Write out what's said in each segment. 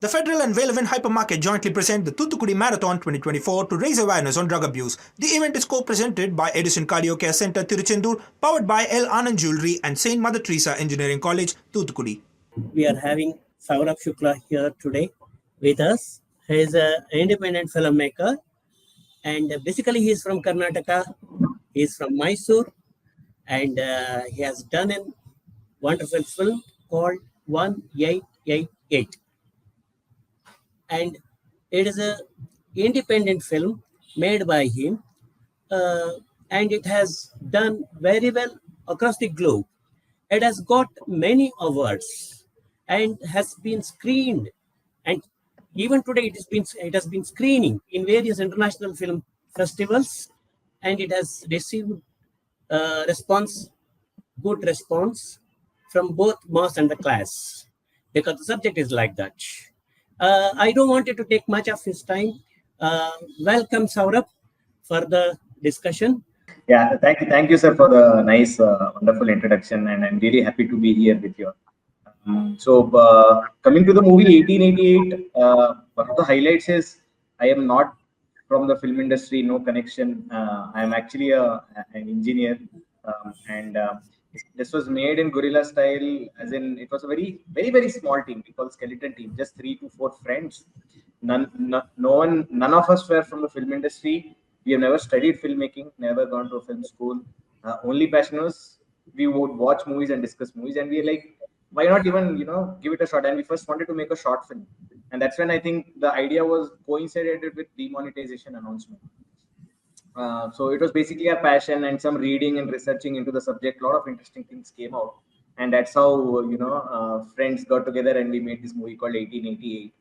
The Federal and Velevin Hypermarket jointly present the Thoothukudi Marathon 2024 to raise awareness on drug abuse. The event is co-presented by Edison Cardio Care Center, Tiruchendur, powered by L. Anand Jewelry and St. Mother Teresa Engineering College, Thoothukudi. We are having Sourabh Shukla here today with us. He is an independent filmmaker and basically he is from Karnataka. He is from Mysore and he has done a wonderful film called 1888. And it is an independent film made by him and it has done very well across the globe. It has got many awards and has been screened, and even today it has been screening in various international film festivals, and it has received good response from both mass and the class, because the subject is like that. I don't want you to take much of his time. Welcome, Sourabh, for the discussion. Yeah, thank you, sir, for the nice, wonderful introduction, and I'm really happy to be here with you. Coming to the movie 1888, one of the highlights is I am not from the film industry, no connection. I am actually an engineer, and this was made in guerrilla style, as in it was a very small team. We call skeleton team, just 3 to 4 friends. None of us were from the film industry. We have never studied filmmaking, never gone to a film school. Only passion was we would watch movies and discuss movies, and we are like, why not even give it a shot? And we first wanted to make a short film, and that's when I think the idea was coincided with demonetization announcement. So it was basically a passion and some reading and researching into the subject. A lot of interesting things came out, and that's how friends got together and we made this movie called 1888.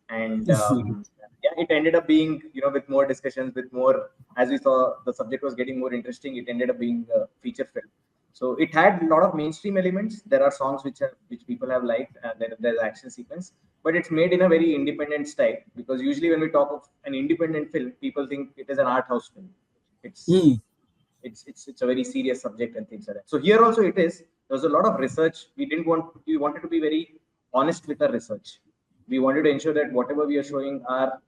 And yeah, it ended up being with more discussions, with more, as we saw the subject was getting more interesting, it ended up being a feature film. So it had a lot of mainstream elements. There are songs which people have liked. There's action sequence, but it's made in a very independent style, because usually when we talk of an independent film, people think it is an art house film. It's a very serious subject and things like that. So here also it is. There was a lot of research. We wanted to be very honest with our research. We wanted to ensure that whatever we are showing are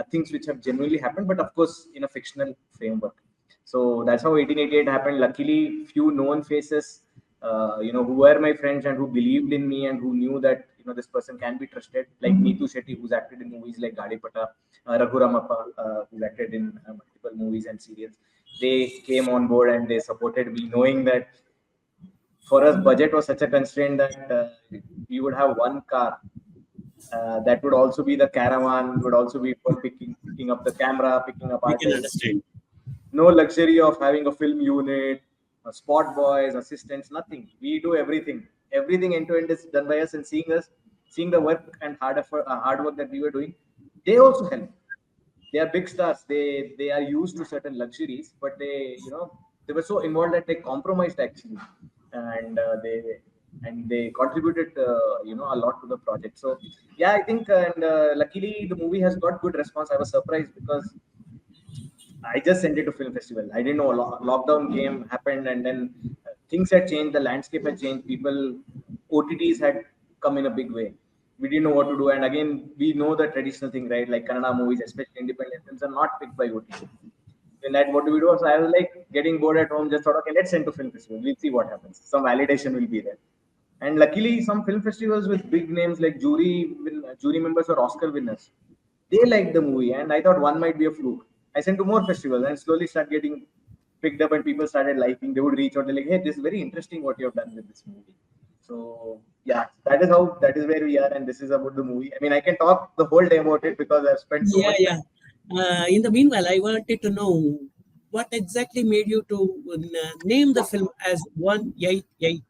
things which have genuinely happened, but of course in a fictional framework. So that's how 1888 happened. Luckily, few known faces, who were my friends and who believed in me and who knew that this person can be trusted, like Neetu Shetty, who's acted in movies like Gadipata, Raghuramappa, who's acted in multiple movies and serials. They came on board and they supported me, knowing that for us, budget was such a constraint that we would have one car. That would also be the caravan, would also be for picking up the camera, picking up artists. No luxury of having a film unit, spot boys, assistants, nothing. We do everything. Everything end to end is done by us, and seeing the work and hard work that we were doing, they also help. They are big stars. They are used to certain luxuries, but they were so involved that they compromised actually, and they contributed a lot to the project. So yeah, I think luckily the movie has got good response. I was surprised because I just sent it to film festival. I didn't know lockdown happened, and then things had changed. The landscape had changed. OTTs had come in a big way. We didn't know what to do, and again, we know the traditional thing, right? Like Kannada movies, especially independent films, are not picked by OTT. Then that, what do we do? So I was like getting bored at home. Just thought, okay, let's send to film festival. We'll see what happens. Some validation will be there. And luckily, some film festivals with big names like jury members or Oscar winners, they liked the movie, and I thought one might be a fluke. I sent to more festivals and slowly start getting picked up, and people started liking. They would reach out, they're like, "Hey, this is very interesting what you have done with this movie." So yeah, that is where we are, and this is about the movie. I mean, I can talk the whole day about it because I've spent so much time. In the meanwhile, I wanted to know what exactly made you to name the film as 188.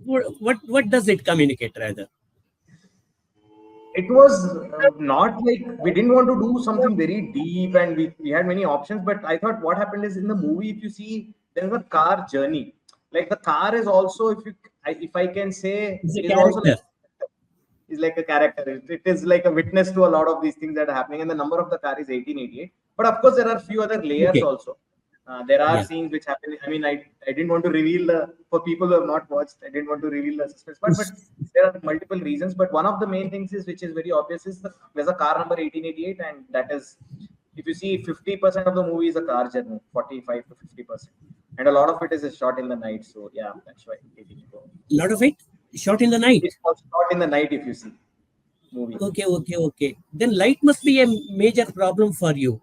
What does it communicate rather? It was not like we didn't want to do something very deep, and we had many options. But I thought what happened is, in the movie, if you see, there's a car journey. Like the car is also, if I can say, is like a character. It is like a witness to a lot of these things that are happening, and the number of the car is 1888. But of course, there are a few other layers also. There are Yeah. scenes which happen. I mean, I didn't want to reveal for people who have not watched. I didn't want to reveal the suspense, but there are multiple reasons. But one of the main things is, which is very obvious, is there's a car number 1888, and that is, if you see, 50% of the movie is a car journey, 45 to 50%, and a lot of it is shot in the night. So yeah, that's why 1884. Lot of it shot in the night. It's shot in the night if you see movie. Okay. Then light must be a major problem for you.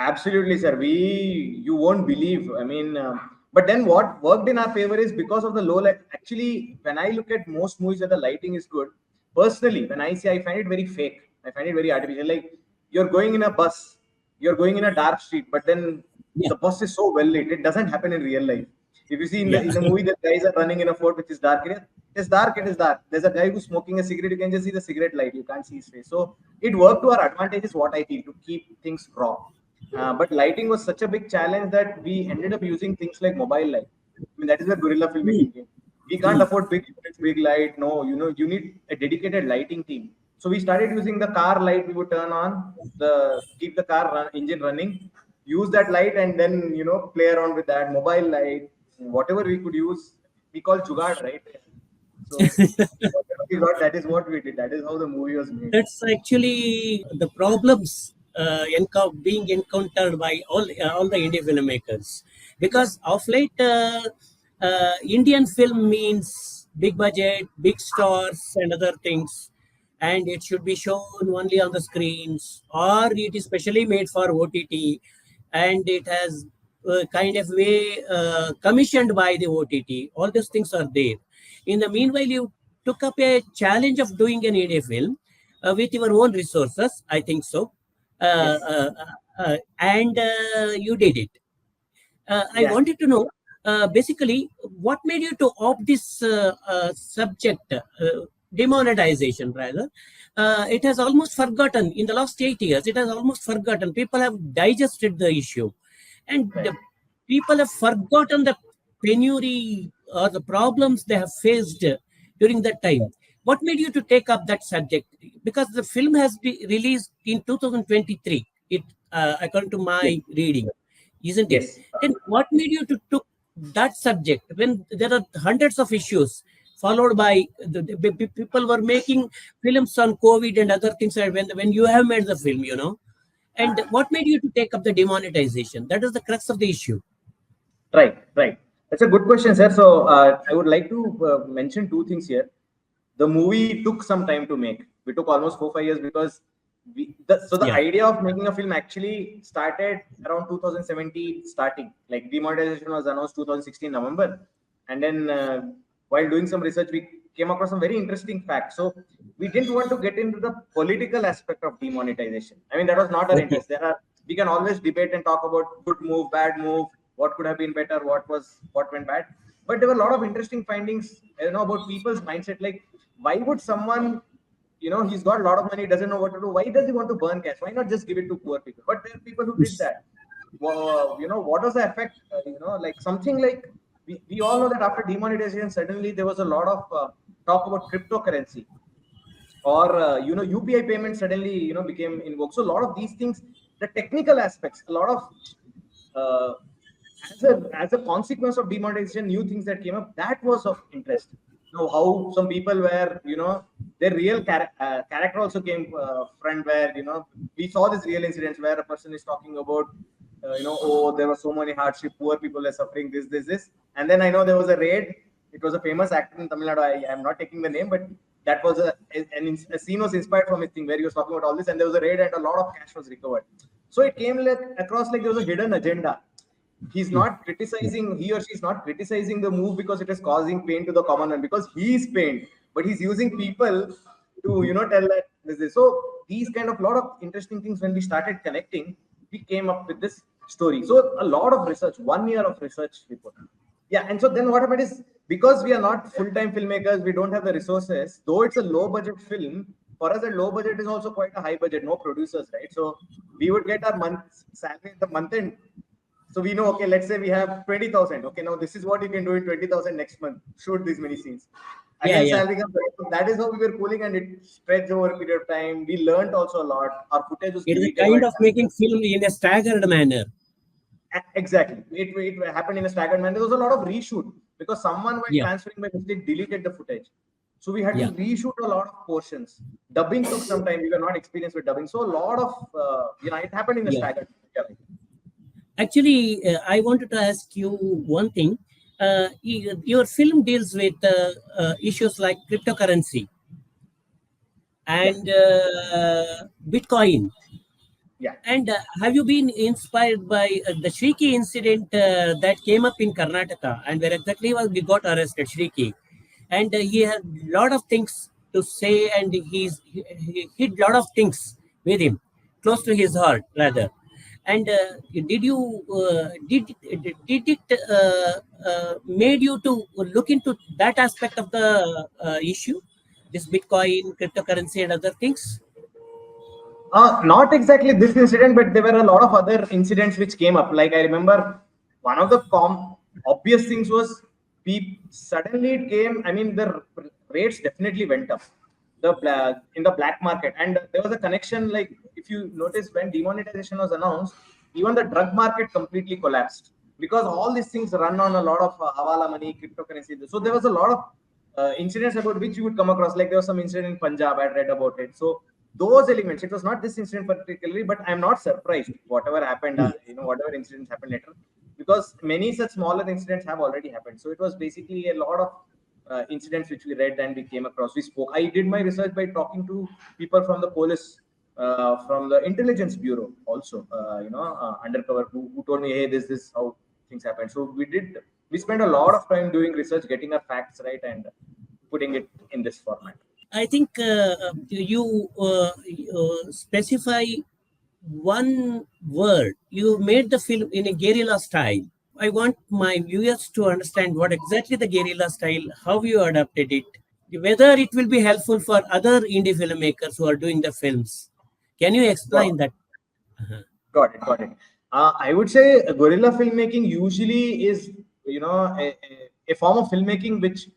Absolutely, sir. You won't believe. I mean, but then what worked in our favor is because of the low light. Actually, when I look at most movies where the lighting is good, personally, when I see, I find it very fake. I find it very artificial. Like, you're going in a bus, you're going in a dark street, but then Yeah. the bus is so well lit. It doesn't happen in real life. If you see in Yeah. the movie, the guys are running in a fort which is dark. It is dark. It is dark. There's a guy who's smoking a cigarette. You can just see the cigarette light. You can't see his face. So it worked to our advantage, is what I feel, to keep things raw. But lighting was such a big challenge that we ended up using things like mobile light. I mean, that is where guerrilla filmmaking came. We can't afford big light. No, you need a dedicated lighting team. So we started using the car light. We would turn on keep the engine running, use that light, and then play around with that mobile light, whatever we could use. We call jugaad, right? So whatever we got, that is what we did. That is how the movie was made. That's actually the problems being encountered by all the Indian filmmakers, because of late Indian film means big budget, big stars, and other things, and it should be shown only on the screens, or it is specially made for OTT, and it has kind of way commissioned by the OTT. All these things are there. In the meanwhile, you took up a challenge of doing an Indian film with your own resources, I think so. Yes. And you did it. I Yeah. wanted to know basically what made you to opt this subject, demonetization rather. It has almost forgotten in the last 8 years. It has almost forgotten. People have digested the issue, and Right. people have forgotten the penury or the problems they have faced during that time. What made you to take up that subject? Because the film has been released in 2023. It, according to Yes. my reading, isn't it? Yes. Then what made you to took that subject when there are hundreds of issues followed by people were making films on COVID and other things when you have made the film, And what made you to take up the demonetization? That is the crux of the issue. Right. That's a good question, sir. So I would like to mention two things here. The movie took some time to make. We took almost 4-5 years because the Yeah. idea of making a film actually started around 2017 starting. Like, demonetization was announced 2016 November, and then while doing some research, we came across some very interesting facts. So we didn't want to get into the political aspect of demonetization. I mean, that was not our Okay. interest. We can always debate and talk about good move, bad move, what could have been better, what went bad. But there were a lot of interesting findings, about people's mindset. Like, why would someone, he's got a lot of money, doesn't know what to do. Why does he want to burn cash? Why not just give it to poor people? But there are people who did that. Well, what was the effect? Like something like, we all know that after demonetization, suddenly there was a lot of talk about cryptocurrency, or UPI payments suddenly became in vogue. So a lot of these things, the technical aspects, a lot of as a consequence of demonetization, new things that came up, that was of interest. How some people were, their real character also came front, where we saw this real incidents where a person is talking about oh, there was so many hardship, poor people are suffering, this, and then I know there was a raid. It was a famous actor in Tamil Nadu. I am not taking the name, but that was a scene was inspired from his thing where he was talking about all this, and there was a raid and a lot of cash was recovered. So it came across like there was a hidden agenda. He's not criticizing, he or she is not criticizing the move because it is causing pain to the common man, because he is pained, but he's using people to tell that this is. So these kind of lot of interesting things, when we started connecting, we came up with this story. So a lot of research, 1 year of research we put. Yeah, and so then what happened is, because we are not full-time filmmakers, we don't have the resources. Though it's a low-budget film, for us, a low budget is also quite a high budget. No producers, right? So we would get our month salary at the month end. So we know, okay, let's say we have 20,000. Okay, now this is what you can do in 20,000 next month. Shoot these many scenes. Again, Yeah. salary comes. So that is how we were pulling, and it stretched over a period of time. We learned also a lot. Our footage was It is a deleted. kind of making film in a staggered manner. Exactly. It happened in a staggered manner. There was a lot of reshoot because someone while Yeah, transferring by mistake deleted the footage. So we had to yeah. reshoot a lot of portions. Dubbing took some time. We were not experienced with dubbing. So a lot of, it happened in a Yeah. staggered manner. Actually, I wanted to ask you one thing. Your film deals with issues like cryptocurrency Yeah. and Bitcoin. Yeah. And have you been inspired by the Shriki incident that came up in Karnataka, and where exactly was we got arrested, Shriki, and he had a lot of things to say, and he hid a lot of things with him, close to his heart rather. And did it made you to look into that aspect of the issue, this Bitcoin, cryptocurrency, and other things? Not exactly this incident, but there were a lot of other incidents which came up. Like I remember one of the obvious things was suddenly it came. I mean, the rates definitely went up in the black market, and there was a connection. Like if you notice, when demonetization was announced, even the drug market completely collapsed because all these things run on a lot of hawala money, cryptocurrency. So there was a lot of incidents about which you would come across. Like there was some incident in Punjab. I read about it. So those elements, it was not this incident particularly, but I'm not surprised whatever happened, whatever incidents happened later, because many such smaller incidents have already happened. So it was basically a lot of incidents which we read and we came across. We spoke. I did my research by talking to people from the police, from the intelligence bureau also, undercover, who told me, hey, this is how things happen. So we spent a lot of time doing research, getting our facts right, and putting it in this format. I think you specify one word. You made the film in a guerrilla style. I want my viewers to understand what exactly the guerrilla style, how you adapted it, whether it will be helpful for other indie filmmakers who are doing the films. Can you explain Got that? Got it. Got it. I would say guerrilla filmmaking usually is, a form of filmmaking which,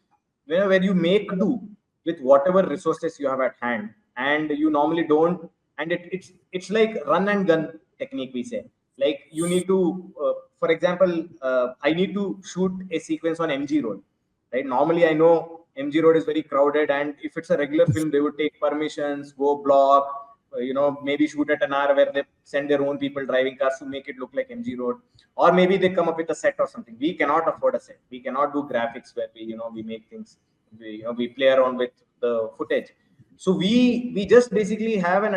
where you make do with whatever resources you have at hand, and you normally don't. And it's like run and gun technique. We say, like you need to, for example, I need to shoot a sequence on MG Road, right? Normally, I know MG Road is very crowded, and if it's a regular film, they would take permissions, go block, maybe shoot at an hour where they send their own people driving cars to make it look like MG Road, or maybe they come up with a set or something. We cannot afford a set. We cannot do graphics where we make things. We play around with the footage. So we just basically have an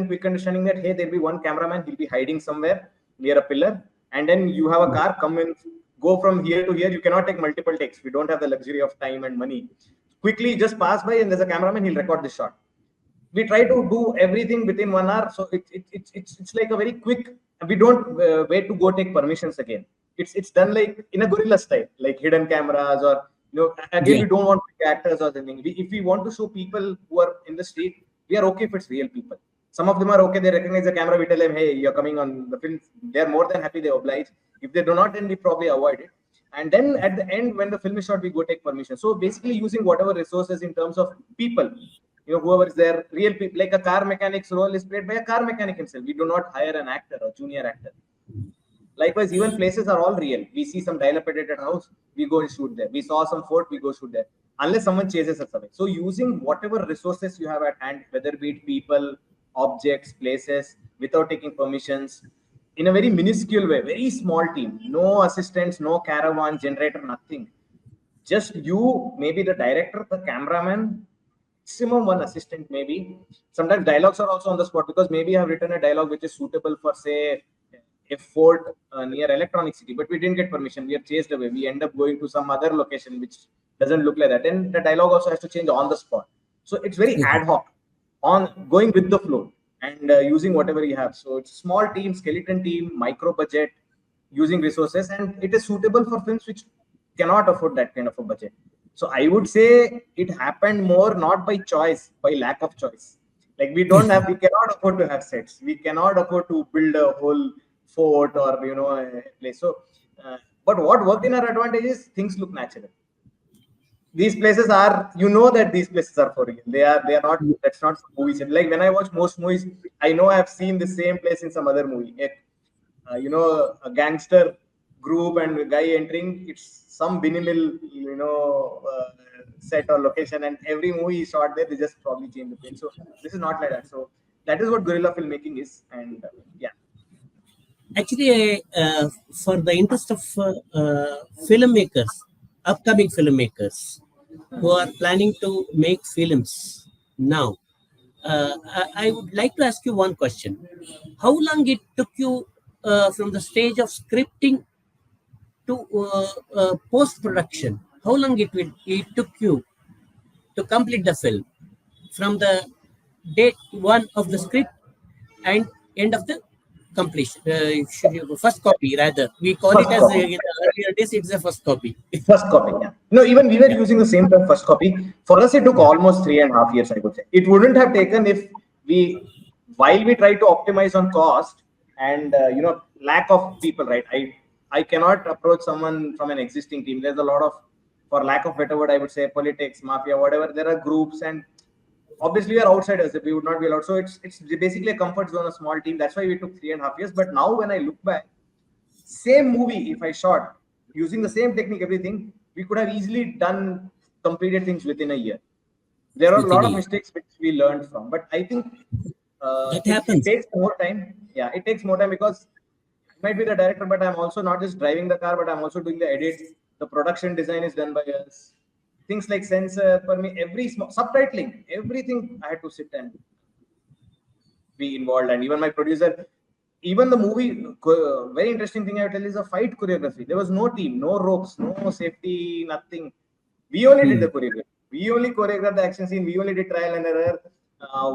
quick understanding that hey, there'll be one cameraman. He'll be hiding somewhere near a pillar, and then you have a car come in, go from here to here. You cannot take multiple takes. We don't have the luxury of time and money. Quickly just pass by, and there's a cameraman. He'll record this shot. We try to do everything within 1 hour, so it's like a very quick. We don't wait to go take permissions again. It's done like in a guerrilla style, like hidden cameras, or again, Yeah. we don't want actors or something. If we want to show people who are in the street, we are okay if it's real people. Some of them are okay, they recognize the camera, we tell them, hey, you're coming on the film. They're more than happy, they oblige. If they do not, then we probably avoid it. And then at the end, when the film is shot, we go take permission. So basically using whatever resources in terms of people, whoever is there, real people. Like a car mechanic's role is played by a car mechanic himself. We do not hire an actor or junior actor. Likewise, even places are all real. We see some dilapidated house, we go and shoot there. We saw some fort, we go shoot there, unless someone chases us away. So using whatever resources you have at hand, whether be it people, objects, places, without taking permissions, in a very minuscule way, very small team, no assistants, no caravan generator, nothing. Just you, maybe the director, the cameraman, maximum one assistant maybe. Sometimes dialogues are also on the spot, because maybe I've written a dialogue which is suitable for, say, a fort near Electronic City, but we didn't get permission. We are chased away. We end up going to some other location which doesn't look like that. And the dialogue also has to change on the spot. So it's very ad hoc, on going with the flow, and using whatever you have. So it's a small team, skeleton team, micro budget, using resources, and it is suitable for films which cannot afford that kind of a budget. So I would say it happened more not by choice, by lack of choice. Like we cannot afford to have sets. We cannot afford to build a whole fort or a place. So, but what worked in our advantage is things look natural. These places are, that these places are for real. They are not. That's not movies. Like when I watch most movies, I know I've seen the same place in some other movie. a gangster group and a guy entering. It's some minimal, set or location, and every movie is shot there. They just probably change the plane. So this is not like that. So that is what guerrilla filmmaking is, and yeah. Actually, for the interest of filmmakers, upcoming filmmakers who are planning to make films now, I would like to ask you one question. How long it took you from the stage of scripting to post production? How long it took you to complete the film from the date one of the script and end of the completion? First copy, rather. We call it First as copy. in the earlier days, it's a first copy. First copy, yeah. No, even we were Yeah. using the same term, first copy. For us, it took Yeah. almost 3.5 years, I could say. It wouldn't have taken if we, while we try to optimize on cost and lack of people, right? I cannot approach someone from an existing team. There's a lot of, for lack of better word, I would say politics, mafia, whatever. There are groups, and obviously we are outsiders. We would not be allowed. So it's basically a comfort zone, a small team. That's why we took 3.5 years. But now when I look back, same movie, if I shot using the same technique, everything, we could have easily done completed things within a year. There are a Within lot a of year. mistakes which we learned from, but I think That it happens. takes more time. Yeah, it takes more time because I might be the director, but I'm also not just driving the car, but I'm also doing the edits. The production design is done by us. Things like sensor for me, every small subtitling, everything I had to sit and be involved. And even my producer, even the movie, very interesting thing I will tell is a fight choreography. There was no team, no ropes, no safety, nothing. We only did the choreography. We only choreographed the action scene. We only did trial and error.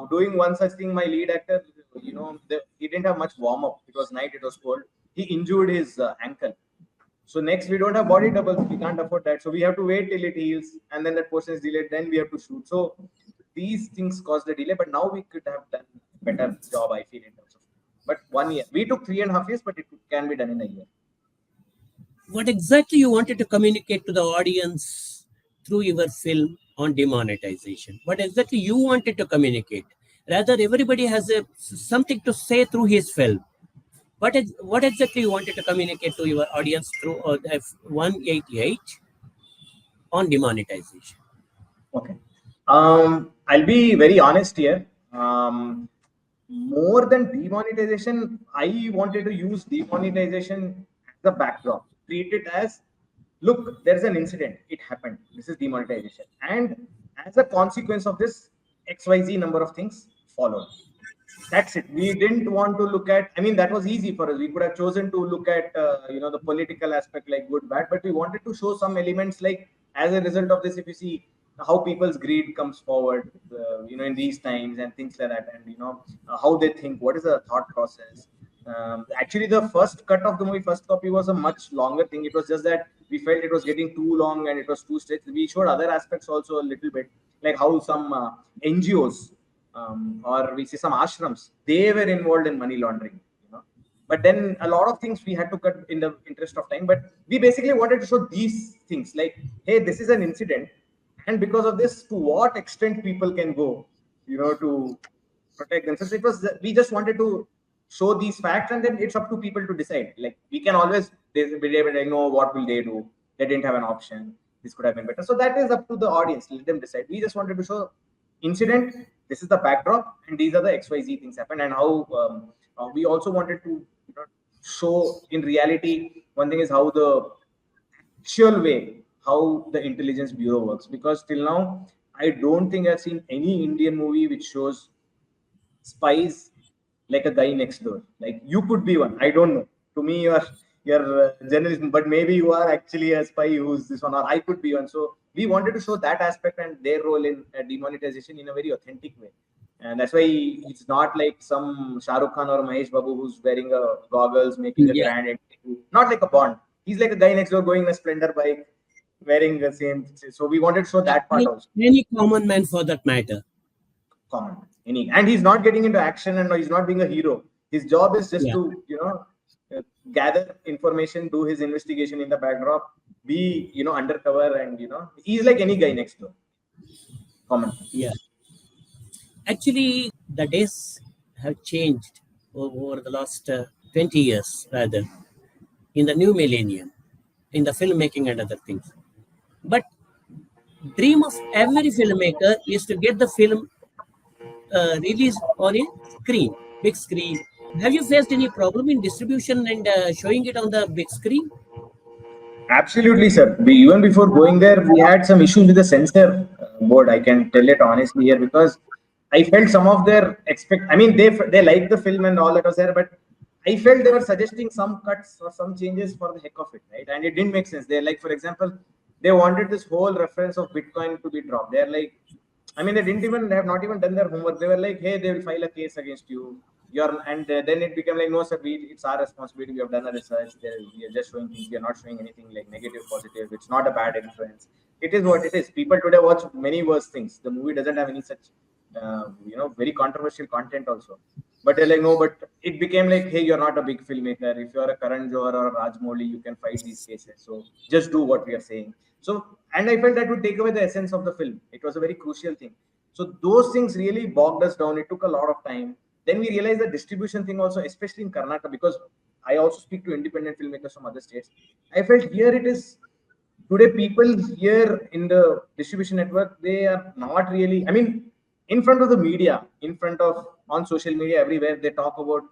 Doing one such thing, my lead actor, he didn't have much warm up. It was night, it was cold. He injured his ankle. So next, we don't have body doubles. We can't afford that. So we have to wait till it heals, and then that portion is delayed. Then we have to shoot. So these things caused the delay. But now we could have done better job, I feel, in terms of. But 1 year, we took 3.5 years, but it can be done in a year. What exactly you wanted to communicate to the audience through your film on demonetization? What exactly you wanted to communicate? Rather, everybody has something to say through his film. What exactly you wanted to communicate to your audience through F188 on demonetization? Okay. I'll be very honest here. More than demonetization, I wanted to use demonetization as a backdrop. Treat it as, look, there's an incident. It happened. This is demonetization. And as a consequence of this, XYZ number of things followed. That's it. We didn't want to look at, I mean, that was easy for us. We could have chosen to look at the political aspect, like good, bad, but we wanted to show some elements, like as a result of this, if you see how people's greed comes forward in these times and things like that, and how they think, what is the thought process. Actually, the first cut of the movie, first copy, was a much longer thing. It was just that we felt it was getting too long and it was too stretched. We showed other aspects also a little bit, like how some NGOs, or we see some ashrams, they were involved in money laundering. But then a lot of things we had to cut in the interest of time. But we basically wanted to show these things, like, hey, this is an incident, and because of this, to what extent people can go, to protect themselves. It was, we just wanted to show these facts, and then it's up to people to decide. Like, we can always be able to know what will they do. They didn't have an option. This could have been better. So that is up to the audience. Let them decide. We just wanted to show incident. This is the backdrop, and these are the XYZ things happen, and how we also wanted to show in reality. One thing is how the actual way, how the intelligence bureau works, because till now I don't think I've seen any Indian movie which shows spies like a guy next door. Like, you could be one. I don't know. To me, you're journalism, but maybe you are actually a spy who's this one, or I could be one. So we wanted to show that aspect and their role in demonetization in a very authentic way. And that's why it's not like some Shah Rukh Khan or Mahesh Babu who's wearing a goggles, making a Yeah. grand entry. Not like a Bond. He's like a guy next door going in a splendor bike, wearing the same. So we wanted to show that part also. Any common man for that matter. Common. And he's not getting into action, and he's not being a hero. His job is just Yeah. to gather information, do his investigation in the backdrop, be undercover, and he's like any guy next door. Common. Yeah. Actually, the days have changed over the last 20 years rather, in the new millennium, in the filmmaking and other things. But dream of every filmmaker is to get the film released on a screen, big screen. Have you faced any problem in distribution and showing it on the big screen? Absolutely, sir. Even before going there, we had some issues with the censor board. I can tell it honestly here because I felt some of their expect. I mean, they liked the film and all that was there, but I felt they were suggesting some cuts or some changes for the heck of it, right? And it didn't make sense. They like, for example, they wanted this whole reference of Bitcoin to be dropped. They're like, I mean, they have not even done their homework. They were like, hey, they will file a case against you. Then it became like, no, sir, it's our responsibility. We have done a research. We are just showing things. We are not showing anything like negative, positive. It's not a bad influence. It is what it is. People today watch many worse things. The movie doesn't have any such, very controversial content also. But they're like, no, but it became like, hey, you're not a big filmmaker. If you're a Karan Johar or a Rajmouli, you can fight these cases. So just do what we are saying. So, and I felt that would take away the essence of the film. It was a very crucial thing. So those things really bogged us down. It took a lot of time. Then we realized the distribution thing also, especially in Karnataka, because I also speak to independent filmmakers from other states. I felt here it is today people here in the distribution network, they are not really, I mean, in front of the media, in front of on social media, everywhere, they talk about,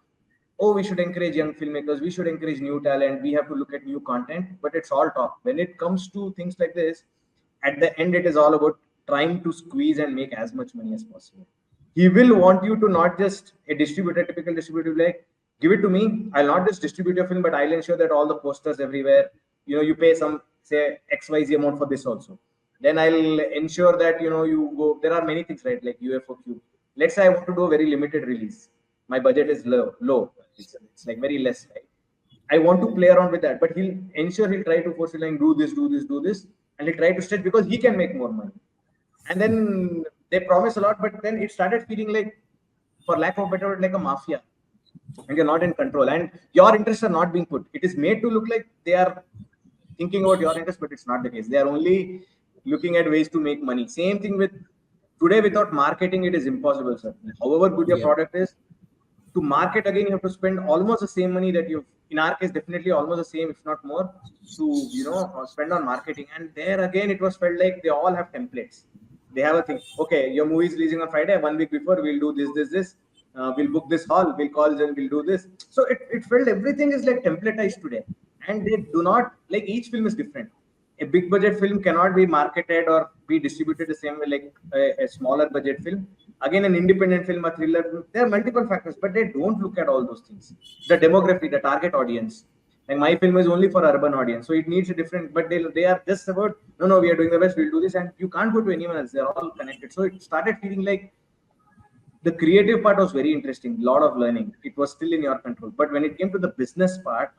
oh, we should encourage young filmmakers, we should encourage new talent, we have to look at new content, but it's all talk. When it comes to things like this, at the end, it is all about trying to squeeze and make as much money as possible. He will want you to not just a distributor, typical distributor, like, give it to me. I'll not just distribute your film, but I'll ensure that all the posters everywhere, you pay some, say, XYZ amount for this also. Then I'll ensure that, you go, there are many things, right? Like UFO Cube. Let's say I want to do a very limited release. My budget is low. It's like very less, right? I want to play around with that, but he'll try to force it like do this, and he'll try to stretch because he can make more money. And then they promise a lot, but then it started feeling like, for lack of a better word, like a mafia, and you're not in control, and your interests are not being put. It is made to look like they are thinking about your interest, but it's not the case. They are only looking at ways to make money. Same thing with today. Without marketing, it is impossible, sir. However good your product is, to market again, you have to spend almost the same money that you've, in our case, definitely almost the same, if not more, to spend on marketing. And there again, it was felt like they all have templates. They have a thing. Okay, your movie is releasing on Friday. 1 week before, we'll do this. We'll book this hall. We'll call them. We'll do this. So it felt everything is like templatized today, and they do not like, each film is different. A big budget film cannot be marketed or be distributed the same way like a smaller budget film. Again, an independent film, a thriller film, there are multiple factors, but they don't look at all those things. The demography, the target audience. Like my film is only for urban audience, so it needs a different. But they are just about, no, we are doing the best. We'll do this, and you can't go to anyone else. They're all connected. So it started feeling like the creative part was very interesting. A lot of learning. It was still in your control. But when it came to the business part,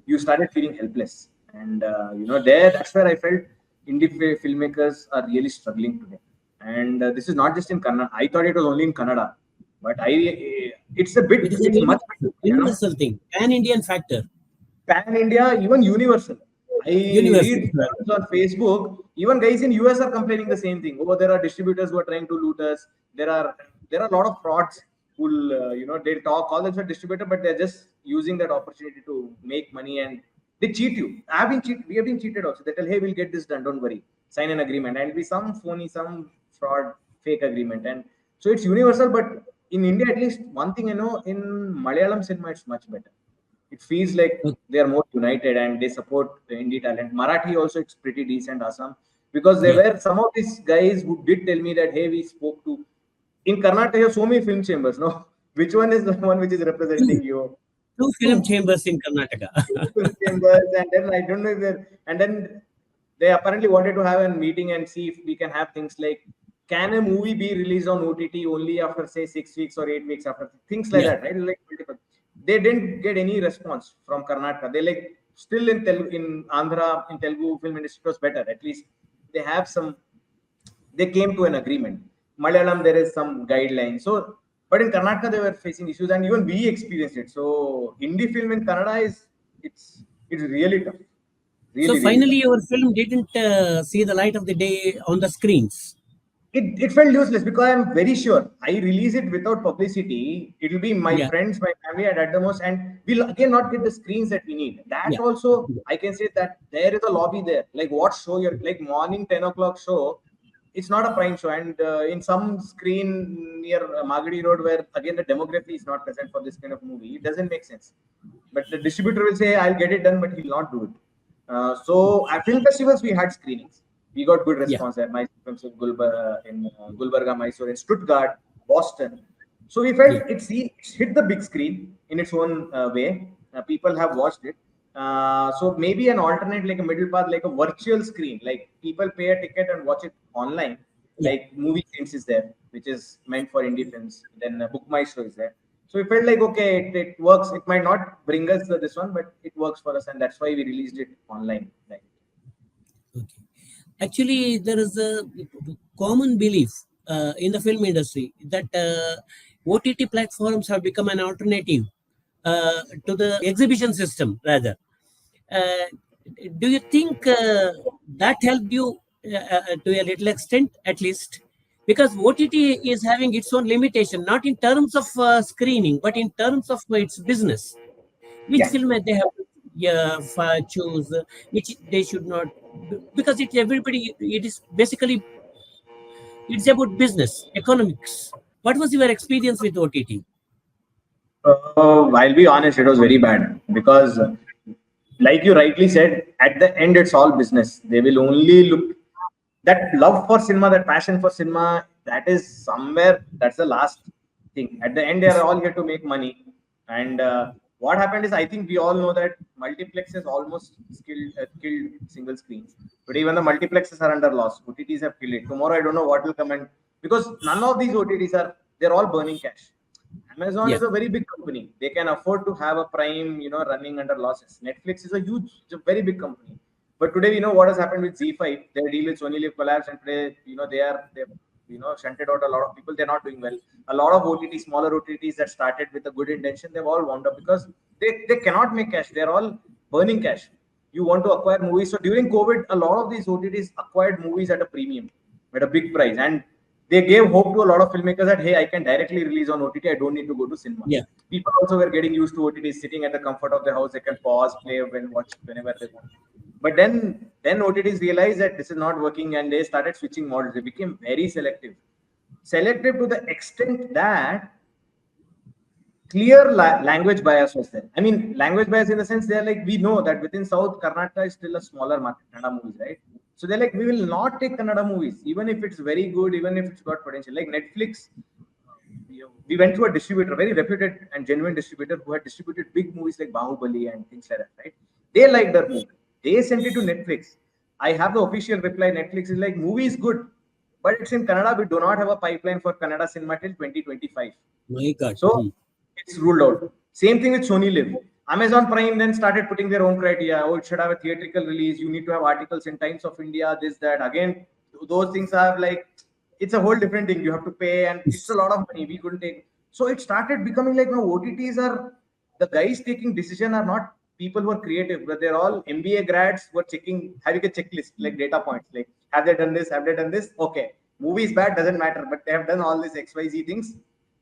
you started feeling helpless. And that's where I felt indie filmmakers are really struggling today. And this is not just in Kannada. I thought it was only in Kannada, but it's a bit, It is it's a much universal thing, an Indian factor. Pan India, even universal. I Universal. read on Facebook, even guys in US are complaining the same thing. Oh, there are distributors who are trying to loot us. There are a lot of frauds who they call themselves a distributor, but they're just using that opportunity to make money, and they cheat you. We have been cheated also. They tell, hey, we'll get this done, don't worry. Sign an agreement, and it'll be some phony, some fraud, fake agreement. And so it's universal, but in India, at least one thing I know, in Malayalam cinema, it's much better. It feels like they are more united and they support the indie talent. Marathi also, it's pretty decent. Assam, because there were some of these guys who did tell me that, hey, we spoke to, in Karnataka, you have so many film chambers. No, which one is the one which is representing you? Two film chambers in Karnataka. Film chambers, and then I don't know if they're, and then they apparently wanted to have a meeting and see if we can have things like, can a movie be released on OTT only after say 6 weeks or 8 weeks after, things like that, right? Like multiple. They didn't get any response from Karnataka. They like still in Andhra, in Telugu film industry was better. At least they have some, they came to an agreement. Malayalam, there is some guidelines. So, but in Karnataka, they were facing issues, and even we experienced it. So, indie film in Kannada it's really tough. So finally, your film didn't see the light of the day on the screens. it felt useless because I'm very sure I release it without publicity. It will be my Yeah, friends, my family, and at the most, and we'll again not get the screens that we need. That yeah, also, I can say that there is a lobby there. Like what show you're like morning 10 o'clock show, it's not a prime show, and in some screen near Magadi Road where again the demography is not present for this kind of movie, it doesn't make sense. But the distributor will say, "I'll get it done," but he'll not do it. So at film festivals, we had screenings. We got good yeah, response there. My films in Gulbarga, Mysore, in Stuttgart, Boston. So we felt yeah. it's hit the big screen in its own way. People have watched it. So maybe an alternate, like a middle path, like a virtual screen, like people pay a ticket and watch it online. Yeah. Like movie scenes is there, which is meant for indie films. Then Book My Show is there. So we felt like okay, it works. It might not bring us this one, but it works for us, and that's why we released it online. Like, Okay. Actually, there is a common belief in the film industry that OTT platforms have become an alternative to the exhibition system, rather. Uh, do you think that helped you to a little extent, at least? Because OTT is having its own limitation, not in terms of screening, but in terms of its business. Which yeah. film they have to choose, which they should not, because it's everybody. It is basically it's about business, economics. What was your experience with OTT? I'll be honest, it was very bad because, like you rightly said, at the end it's all business. They will only look that love for cinema, that passion for cinema. That is somewhere. That's the last thing. At the end, they are all here to make money. And what happened is, I think we all know that multiplex is almost killed single screens. Today, even the multiplexes are under loss. OTTs have killed it. Tomorrow, I don't know what will come and because none of these OTTs are. They're all burning cash. Amazon Yeah, is a very big company. They can afford to have a prime, running under losses. Netflix is it's a very big company. But today we know what has happened with Z5. Their deal with Sony Live collapsed, and today they've shunted out a lot of people. They're not doing well. A lot of OTT, smaller OTTs that started with a good intention, they've all wound up because they cannot make cash. They're all burning cash. You want to acquire movies. So during COVID, a lot of these OTTs acquired movies at a premium, at a big price, and they gave hope to a lot of filmmakers that hey, I can directly release on OTT. I don't need to go to cinema. yeah, People also were getting used to OTTs, sitting at the comfort of their house. They can pause, play, and watch whenever they want. But then OTTs realized that this is not working, and they started switching models. They became very selective to the extent that clear language bias was there. I mean, language bias in the sense they're like, we know that within South, Karnataka is still a smaller market, Kannada movies, right? So they're like, we will not take Kannada movies, even if it's very good, even if it's got potential. Like Netflix, we went to a distributor, very reputed and genuine distributor who had distributed big movies like Bahubali and things like that, right? They liked their movie. They sent it to Netflix. I have the official reply. Netflix is like, movie is good, but it's in Kannada. We do not have a pipeline for Kannada cinema till 2025. my God. So it's ruled out. Same thing with Sony Live. Amazon Prime then started putting their own criteria. Oh, it should have a theatrical release. You need to have articles in Times of India, this, that. Again, those things are like, it's a whole different thing. You have to pay, and it's a lot of money. We couldn't take. So it started becoming like now OTTs are the guys taking decision are not people who are creative, but they're all MBA grads who are checking, having a checklist, like data points. Like, have they done this? Have they done this? Okay. Movie is bad, doesn't matter, but they have done all these XYZ things.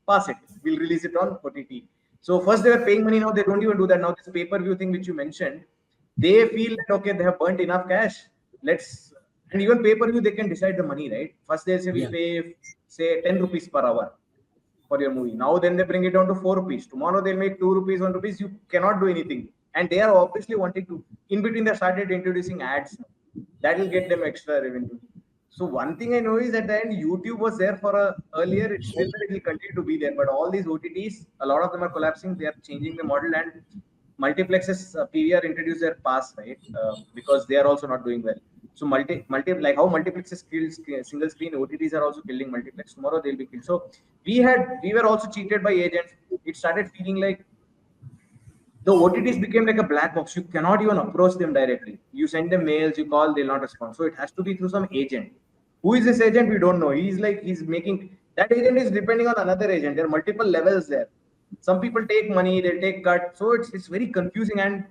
Pass it. We'll release it on OTT. So first they were paying money, now they don't even do that. Now this pay-per-view thing which you mentioned, they feel that okay, they have burnt enough cash. Let's and even pay-per-view they can decide the money, right? First they say we Yeah, pay say 10 rupees per hour for your movie. Now then they bring it down to 4 rupees. Tomorrow they'll make 2 rupees, 1 rupees. You cannot do anything. And they are obviously wanting to in between they started introducing ads. That will get them extra revenue. So one thing I know is at the end, YouTube was there for a earlier. It's still there. It will continue to be there. But all these OTTs, a lot of them are collapsing. They are changing the model, and multiplexes PVR introduced their pass, right? Because they are also not doing well. So multi like how multiplexes killed single screen, OTTs are also killing multiplex. Tomorrow they'll be killed. So we were also cheated by agents. It started feeling like the OTTs became like a black box. You cannot even approach them directly. You send them mails, you call, they'll not respond. So it has to be through some agent. Who is this agent? We don't know. He's making that agent is depending on another agent. There are multiple levels there. Some people take money, they take cut. So it's very confusing. And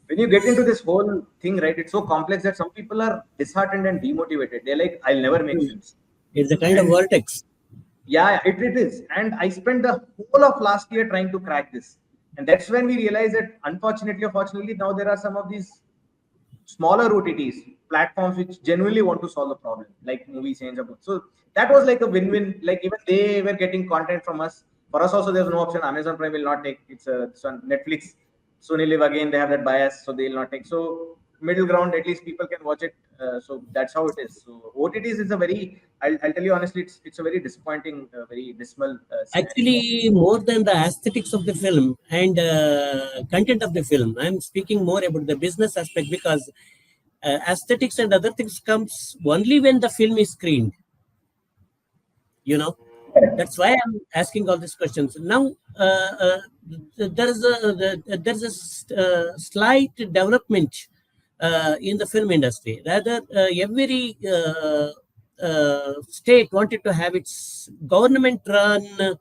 when you get into this whole thing, right, it's so complex that some people are disheartened and demotivated. They're like, I'll never make films. It's a kind of vortex. Yeah, it is. And I spent the whole of last year trying to crack this. And that's when we realized that unfortunately or fortunately, now there are some of these smaller OTTs platforms which genuinely want to solve the problem, like movies change about. So that was like a win-win. Like even they were getting content from us. For us also, there's no option. Amazon Prime will not take it's on Netflix. Sony Live again, they have that bias, so they'll not take. So middle ground, at least people can watch it. So that's how it is. So OTTs is a very, I'll tell you honestly, it's a very disappointing, very dismal scenario. Actually, more than the aesthetics of the film and content of the film, I'm speaking more about the business aspect because aesthetics and other things comes only when the film is screened. You know, Correct. that's why I'm asking all these questions. Now, there's a slight development in the film industry. Rather, every state wanted to have its government-run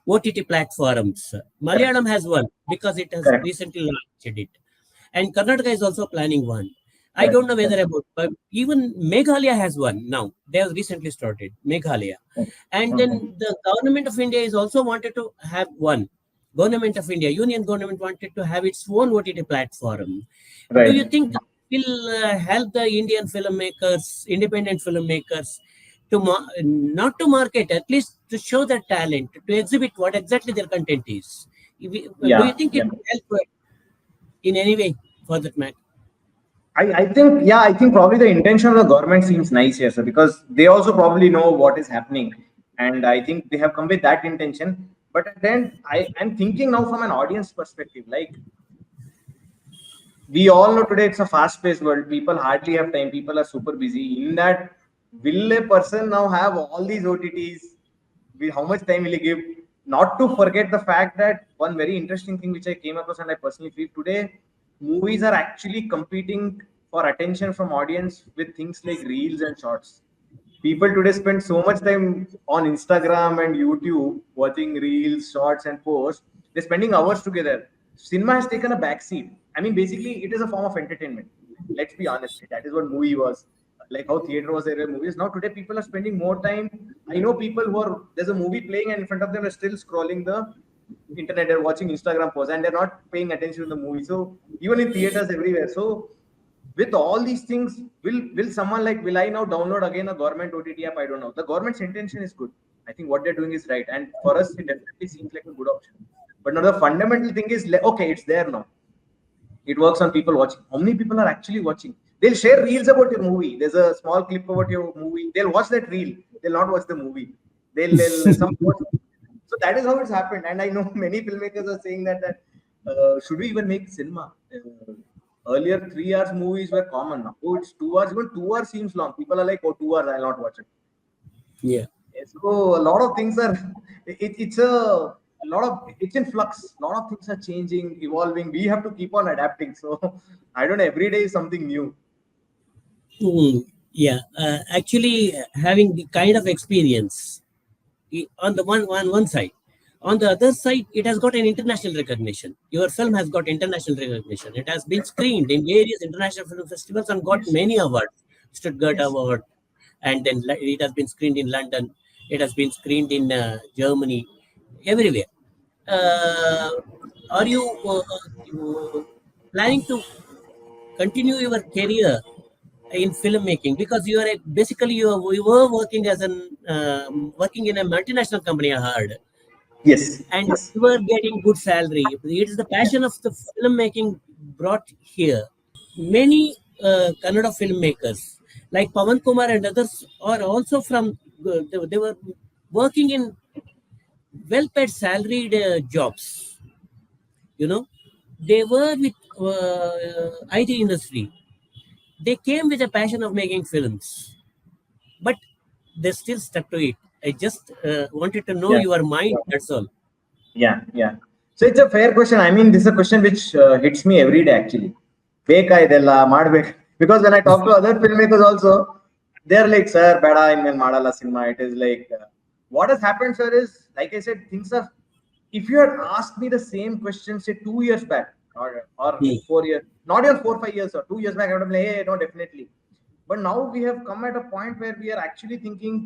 OTT platforms. Correct. Malayalam has one because it has Correct. recently launched it, and Karnataka is also planning one. I Correct. don't know whether about, but even Meghalaya has one now. They have recently started Meghalaya, and Okay. then the government of India is also wanted to have one. Government of India, Union government wanted to have its own OTT platform. Do you Right. think will help the Indian filmmakers, independent filmmakers, to not to market, at least to show their talent, to exhibit what exactly their content is? Do you Yeah. think it Yeah. will help in any way for that matter? I think, yeah, I think probably the intention of the government seems nice here, sir, because they also probably know what is happening. And I think they have come with that intention. But then I'm thinking now from an audience perspective, like we all know today it's a fast-paced world. People hardly have time. People are super busy. In that, will a person now have all these OTTs? How much time will he give? Not to forget the fact that one very interesting thing which I came across and I personally feel today, movies are actually competing for attention from audience with things like reels and shorts. People today spend so much time on Instagram and YouTube watching reels, shorts, and posts. They're spending hours together. Cinema has taken a backseat. I mean, basically, it is a form of entertainment. Let's be honest. That is what movie was. Like how theater was there were movies. Now today, people are spending more time. I know people who are there's a movie playing and in front of them are still scrolling the internet. They're watching Instagram posts and they're not paying attention to the movie. So even in theaters everywhere. So with all these things, will someone like will I now download again a government OTT app? I don't know. The government's intention is good. I think what they're doing is right, and for us, it definitely seems like a good option. But now the fundamental thing is okay, it's there now. It works on people watching. How many people are actually watching? They'll share reels about your movie. There's a small clip about your movie. They'll watch that reel. They'll not watch the movie. They'll some. So that is how it's happened, and I know many filmmakers are saying that should we even make cinema? Earlier, 3 hours movies were common. Now oh, it's 2 hours. Even 2 hours seems long. People are like, oh, 2 hours, I'll not watch it. Yeah. So a lot of things are. It's a lot of it's in flux. A lot of things are changing, evolving. We have to keep on adapting. So I don't know. Every day is something new. Yeah, actually, having the kind of experience on the one side, on the other side, it has got an international recognition. Your film has got international recognition. It has been screened in various international film festivals and got Yes. many awards, Stuttgart Yes. Award, and then it has been screened in London. It has been screened in Germany, everywhere. Uh, are you planning to continue your career in filmmaking because you are basically you were working as an working in a multinational company, I heard, Yes. and Yes. you were getting good salary. It is the Yeah. passion of the filmmaking brought here. Many Kannada filmmakers like Pavan Kumar and others are also from they were working in well-paid salaried jobs. You know, they were with IT industry. They came with a passion of making films, but they still stuck to it. I just wanted to know Yeah. your mind. That's all. Yeah. Yeah. So it's a fair question. I mean, this is a question which hits me every day actually. ಬೇಕಾ ಇದೆಲ್ಲ ಮಾಡ್ಬೇಕು because when I talk to other filmmakers also, they're like, sir, bada in ಮಾಡಲ್ಲ cinema. It is like what has happened, sir, is like I said, things are. If you had asked me the same question, say 2 years back, or Hmm. 4 years, not even 4 5 years, or 2 years back, I would have been like, hey, no, definitely. But now we have come at a point where we are actually thinking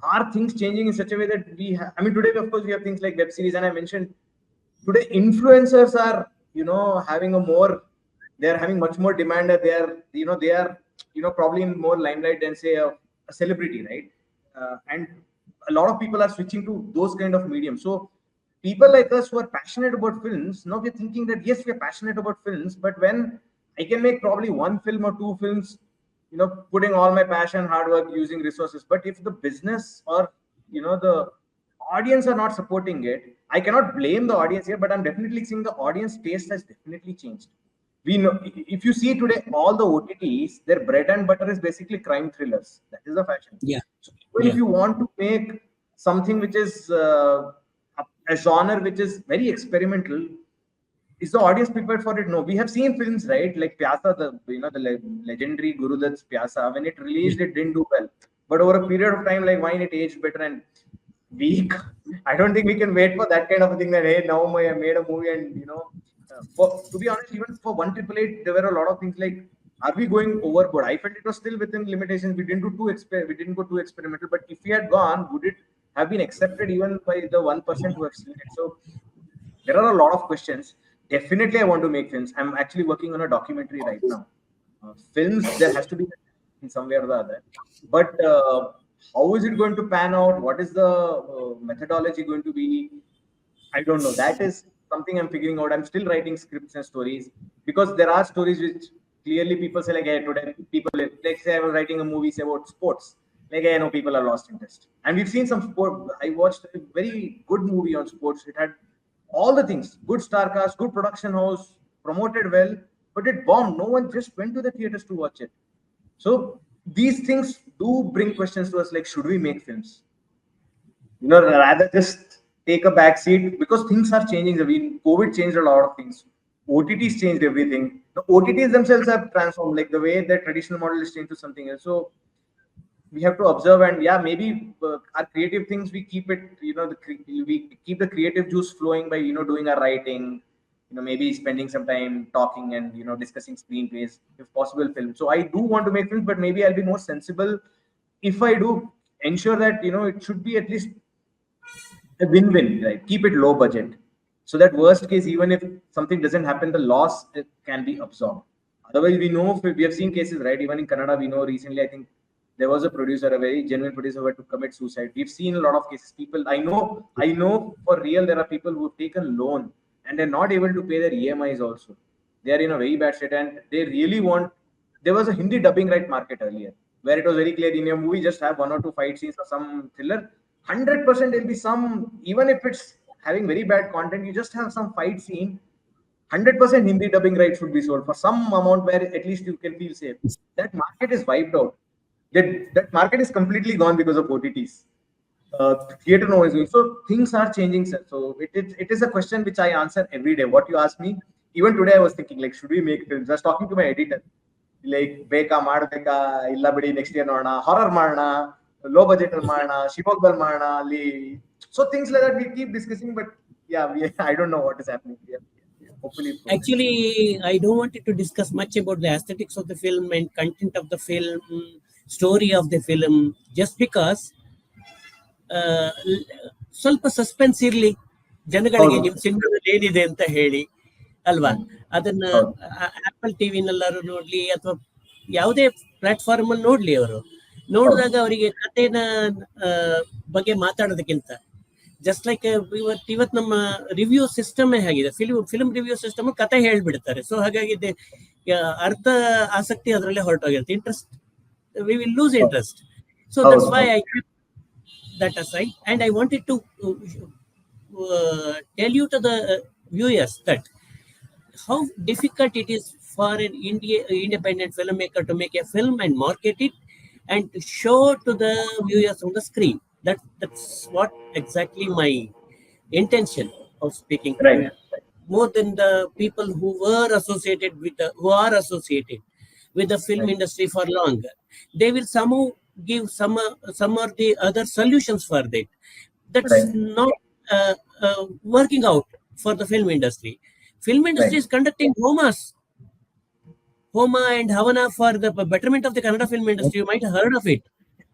are things changing in such a way that we have, I mean, today, of course, we have things like web series, and I mentioned today influencers are, having a more, they're having much more demand. That they are, probably in more limelight than say a celebrity, right? And a lot of people are switching to those kind of mediums. So people like us who are passionate about films, now we're thinking that yes, we're passionate about films, but when I can make probably one film or two films, putting all my passion, hard work, using resources, but if the business or the audience are not supporting it, I cannot blame the audience here, but I'm definitely seeing the audience taste has definitely changed. We know, if you see today, all the OTTs, their bread and butter is basically crime thrillers. That is the fashion. Yeah. So even if you want to make something which is a genre which is very experimental, is the audience prepared for it? No. We have seen films, right? Like Pyasa, the legendary Gurudat's Pyasa. When it released, it didn't do well. But over a period of time, like wine, it aged better. And I don't think we can wait for that kind of a thing. That hey, now I made a movie, and to be honest, even for 188, there were a lot of things like, are we going overboard? I felt it was still within limitations. We didn't go too experimental. But if we had gone, would it have been accepted even by the 1% who have seen it? So there are a lot of questions. Definitely, I want to make films. I'm actually working on a documentary right now. Films, there has to be in some way or the other. But how is it going to pan out? What is the methodology going to be? I don't know. That is something I'm figuring out. I'm still writing scripts and stories, because there are stories which clearly people say like, hey, today people, like say I was writing a movie say about sports. Like, hey, I know people are lost interest. And we've seen some sport. I watched a very good movie on sports. It had all the things, good star cast, good production house, promoted well, but it bombed. No one just went to the theaters to watch it. So these things do bring questions to us like, should we make films? Rather just take a back seat, because things are changing. I mean, COVID changed a lot of things. OTTs changed everything. The OTTs themselves have transformed, like the way the traditional model is changed to something else. So we have to observe, and yeah, maybe our creative things, we keep it, we keep the creative juice flowing by, doing our writing, maybe spending some time talking and, discussing screenplays, if possible, film. So I do want to make films, but maybe I'll be more sensible if I do ensure that, it should be at least a win-win, right? Keep it low budget, so that worst case, even if something doesn't happen, the loss can be absorbed. Otherwise, we have seen cases, right? Even in Kannada, we know recently, I think there was a producer, a very genuine producer, who had to commit suicide. We've seen a lot of cases. People, I know for real, there are people who've taken loan and they're not able to pay their EMIs also. They are in a very bad state, and they really want. There was a Hindi dubbing right market earlier, where it was very clear, in your movie, just have one or two fight scenes or some thriller. 100% there'll be some, even if it's having very bad content, you just have some fight scene. 100% Hindi dubbing rights should be sold for some amount where at least you can feel safe. That market is wiped out. That market is completely gone because of OTTs. Theater no is doing. So things are changing, sir. So it is a question which I answer every day. What you ask me, even today I was thinking like, should we make films? I was talking to my editor, like beka madbeka illa bidi next year noda, horror marna, low budget marna, shivokbal marna ali. So things like that we keep discussing, but yeah, I don't know what is happening here. Hopefully, actually, I don't want to discuss much about the aesthetics of the film and content of the film, story of the film, just because ಸ್ವಲ್ಪ suspense ಇರ್ಲಿ ಜನಗಳಿಗೆ, ನಿಮ್ ಸಿನಿಮಾದಲ್ಲಿ ಏನಿದೆ ಅಂತ ಹೇಳಿ ಅಲ್ವಾ. ಅದನ್ನ ಆಪಲ್ ಟಿವಿನಲ್ಲಾರು ನೋಡ್ಲಿ ಅಥವಾ ಯಾವುದೇ ಪ್ಲಾಟ್ಫಾರ್ಮ್ ಅಲ್ಲಿ ನೋಡ್ಲಿ, ಅವರು ನೋಡಿದಾಗ ಅವರಿಗೆ ಕಥೆನ ಬಗ್ಗೆ ಮಾತಾಡೋದಕ್ಕಿಂತ, ಜಸ್ಟ್ ಲೈಕ್ ಇವತ್ತು ನಮ್ಮ ರಿವ್ಯೂ ಸಿಸ್ಟಮ್ ಹೇಗಿದೆ, ಫಿಲ್ಮ್ ರಿವ್ಯೂ ಸಿಸ್ಟಮ್ ಕತೆ ಹೇಳ್ಬಿಡ್ತಾರೆ. ಸೊ ಹಾಗಾಗಿ ಅರ್ಧ ಆಸಕ್ತಿ ಅದರಲ್ಲೇ ಹೊರಟೋಗಿರುತ್ತೆ. Interest, we will lose interest. So that's why I that aside, and I wanted to tell you to the viewers that how difficult it is for an independent filmmaker to make a film and market it and to show to the viewers on the screen. That's what exactly my intention of speaking. Right. More than the people who are associated with the film industry for longer, they will somehow give some or the other solutions for that. That's not working out for the film industry. Film industry is conducting Homa and Havana for the betterment of the Kannada film industry. You might have heard of it.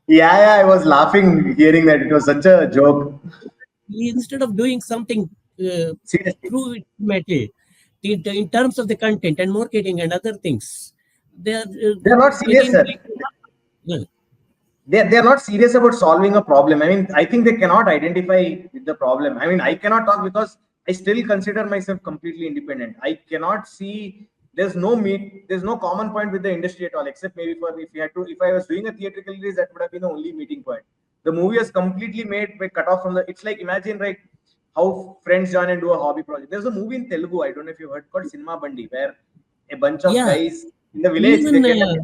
Yeah, I was laughing hearing that. It was such a joke. Instead of doing something Seriously, through it metal, in terms of the content and marketing and other things, they are they're not serious, again. sir. They're not serious about solving a problem. I mean, I think they cannot identify with the problem. I mean, I cannot talk because I still consider myself completely independent. I cannot see there's no common point with the industry at all, except maybe for if I was doing a theatrical release, that would have been the only meeting point. The movie was completely made by cut off from the. It's like imagine like how friends join and do a hobby project. There's a movie in Telugu, I don't know if you heard, called Cinema Bandi, where a bunch of Yeah, guys in the village even they get a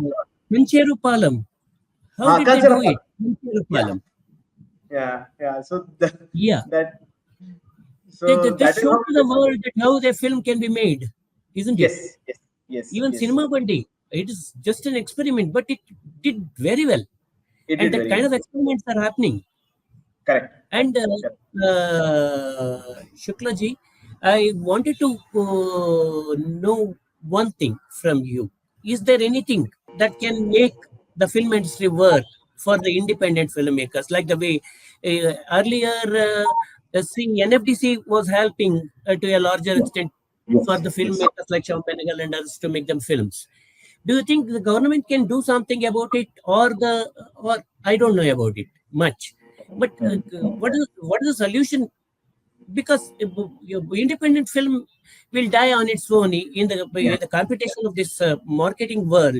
Mancheru Palam. How did they culture do of it? Mancheru yeah Palam. yeah. So that, Yeah, that they so that just is how showed to it the is. world that how their film can be made, isn't it? Yes, yes, yes, Even yes. Cinema Bandi, it is just an experiment, but it did very well. It And did that very kind well. of experiments are happening. Correct. And Correct. Shukla ji, I wanted to know one thing from you. Is there anything that can make the film industry work for the independent filmmakers? Like the way earlier, see, NFDC was helping to a larger Yes, extent for yes, the yes. filmmakers like Shawn Benegal and others to make them films. Do you think the government can do something about it, or I don't know about it much? But what is the solution? Because your independent film will die on its own Yeah. in the competition of this marketing world.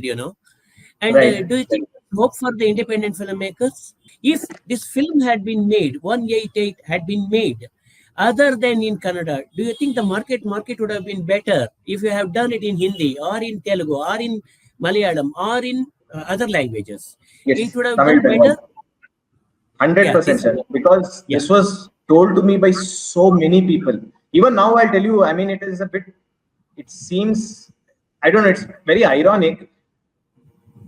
And Right. do you think hope for the independent filmmakers? If this film had been made, 188 had been made, other than in Kannada, do you think the market would have been better if you have done it in Hindi or in Telugu or in Malayalam or in other languages? It Yes. would have Tamil done better. Bengal. Yeah, 100%, this. sir. Because Yeah, this was told to me by so many people. Even now, I'll tell you. I mean, it is a bit. It seems. I don't know. It's very ironic.